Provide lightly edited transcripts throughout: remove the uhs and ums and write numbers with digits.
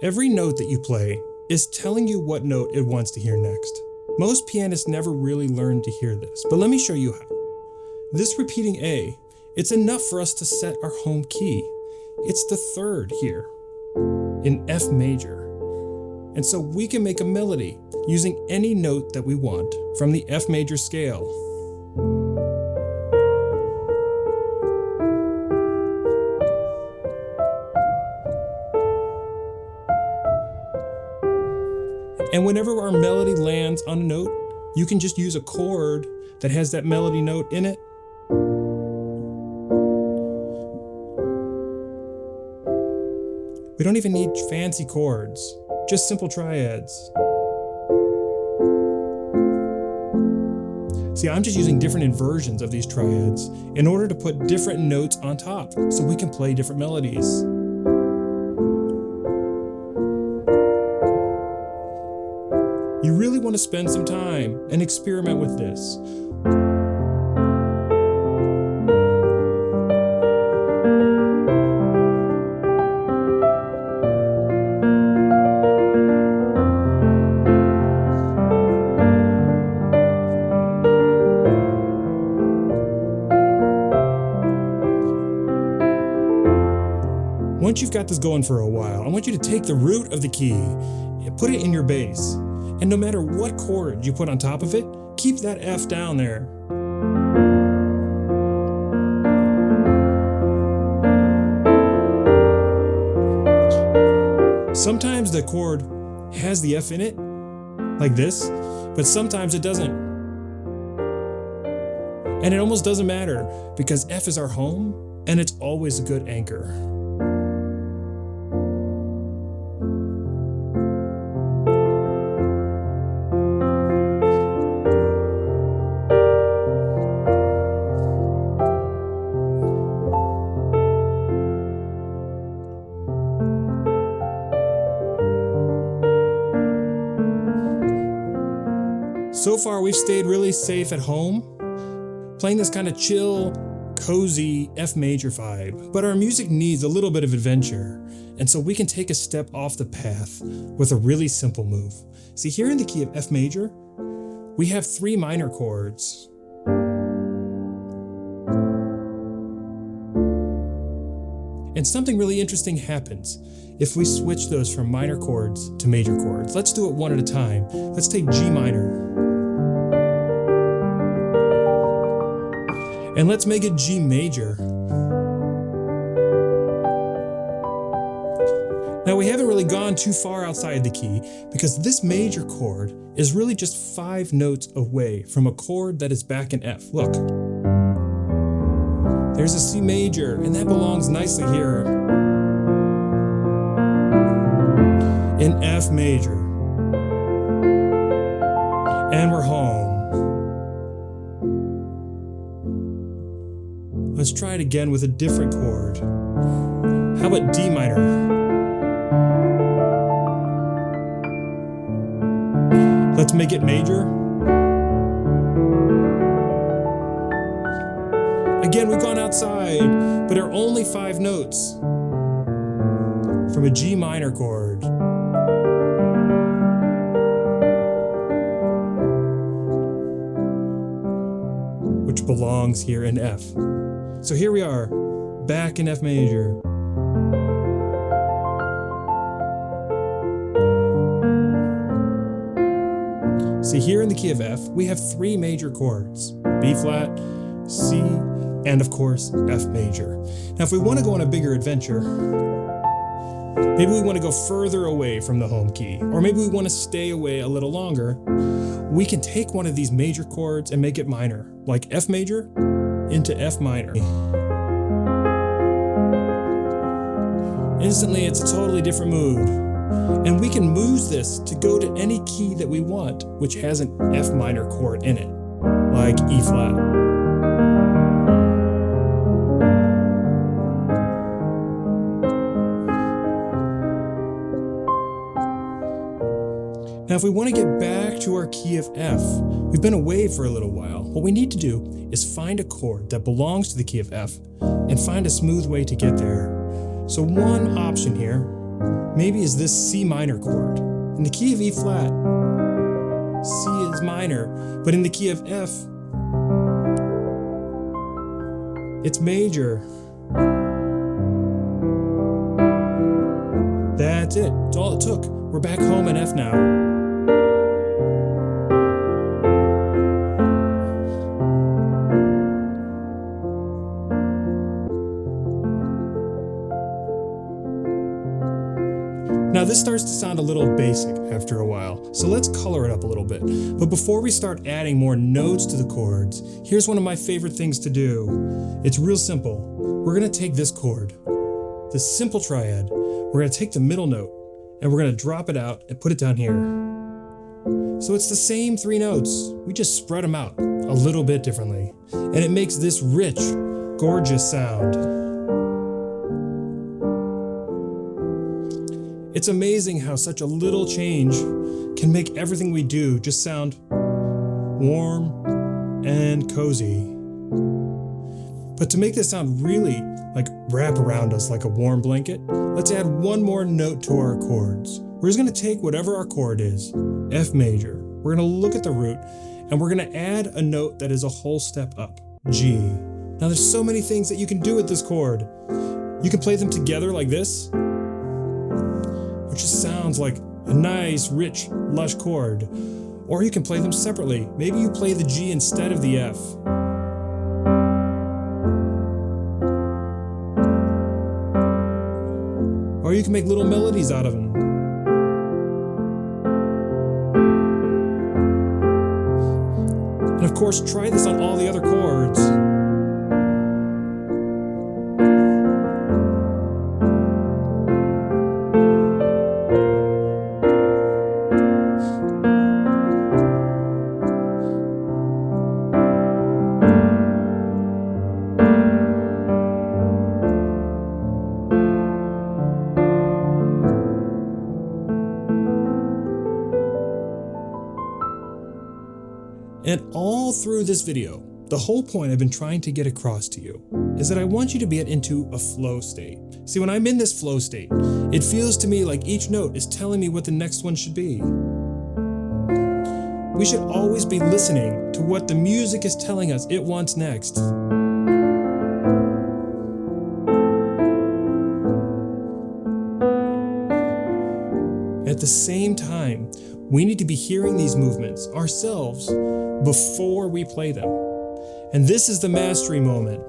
Every note that you play is telling you what note it wants to hear next. Most pianists never really learn to hear this, but let me show you how. This repeating A, it's enough for us to set our home key. It's the third here, in F major. And so we can make a melody using any note that we want from the F major scale. And whenever our melody lands on a note, you can just use a chord that has that melody note in it. We don't even need fancy chords, just simple triads. See, I'm just using different inversions of these triads in order to put different notes on top so we can play different melodies. You really want to spend some time and experiment with this. Once you've got this going for a while, I want you to take the root of the key and put it in your bass. And no matter what chord you put on top of it, keep that F down there. Sometimes the chord has the F in it, like this, but sometimes it doesn't. And it almost doesn't matter because F is our home and it's always a good anchor. So far, we've stayed really safe at home, playing this kind of chill, cozy F major vibe, but our music needs a little bit of adventure, and so we can take a step off the path with a really simple move. See, here in the key of F major, we have 3 minor chords. And something really interesting happens if we switch those from minor chords to major chords. Let's do it one at a time. Let's take G minor. And let's make it G major. Now we haven't really gone too far outside the key because this major chord is really just 5 notes away from a chord that is back in F. Look, there's a C major and that belongs nicely here in F major. And we're home. Let's try it again with a different chord. How about D minor? Let's make it major. Again, we've gone outside, but there are only 5 notes from a G minor chord. Which belongs here in F. So here we are, back in F major. See, here in the key of F, we have 3 major chords, B flat, C, and of course, F major. Now, if we want to go on a bigger adventure, maybe we want to go further away from the home key, or maybe we want to stay away a little longer, we can take one of these major chords and make it minor, like F major into F minor. Instantly, it's a totally different mood. And we can move this to go to any key that we want, which has an F minor chord in it, like E flat. Now, if we want to get back to our key of F, we've been away for a little while. What we need to do is find a chord that belongs to the key of F and find a smooth way to get there. So one option here maybe is this C minor chord. In the key of E flat, C is minor, but in the key of F, it's major. That's it. That's all it took. We're back home in F now. Now this starts to sound a little basic after a while, so let's color it up a little bit. But before we start adding more notes to the chords, here's one of my favorite things to do. It's real simple. We're gonna take this chord, this simple triad, we're gonna take the middle note, and we're gonna drop it out and put it down here. So it's the same 3 notes, we just spread them out a little bit differently. And it makes this rich, gorgeous sound. It's amazing how such a little change can make everything we do just sound warm and cozy. But to make this sound really wrap around us like a warm blanket, let's add one more note to our chords. We're just gonna take whatever our chord is, F major. We're gonna look at the root and we're gonna add a note that is a whole step up, G. Now there's so many things that you can do with this chord. You can play them together like this, which just sounds like a nice, rich, lush chord. Or you can play them separately. Maybe you play the G instead of the F. Or you can make little melodies out of them. And of course, try this on all the other chords. And all through this video, the whole point I've been trying to get across to you is that I want you to get into a flow state. See, when I'm in this flow state, it feels to me like each note is telling me what the next one should be. We should always be listening to what the music is telling us it wants next. At the same time, we need to be hearing these movements ourselves before we play them. And this is the mastery moment.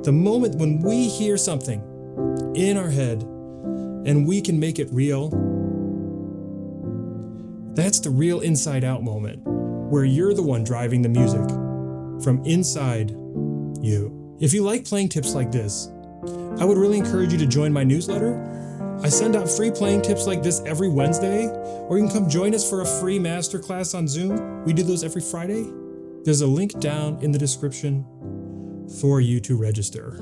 The moment when we hear something in our head and we can make it real. That's the real inside out moment, where you're the one driving the music from inside you. If you like playing tips like this, I would really encourage you to join my newsletter. I send out free playing tips like this every Wednesday, or you can come join us for a free masterclass on Zoom. We do those every Friday. There's a link down in the description for you to register.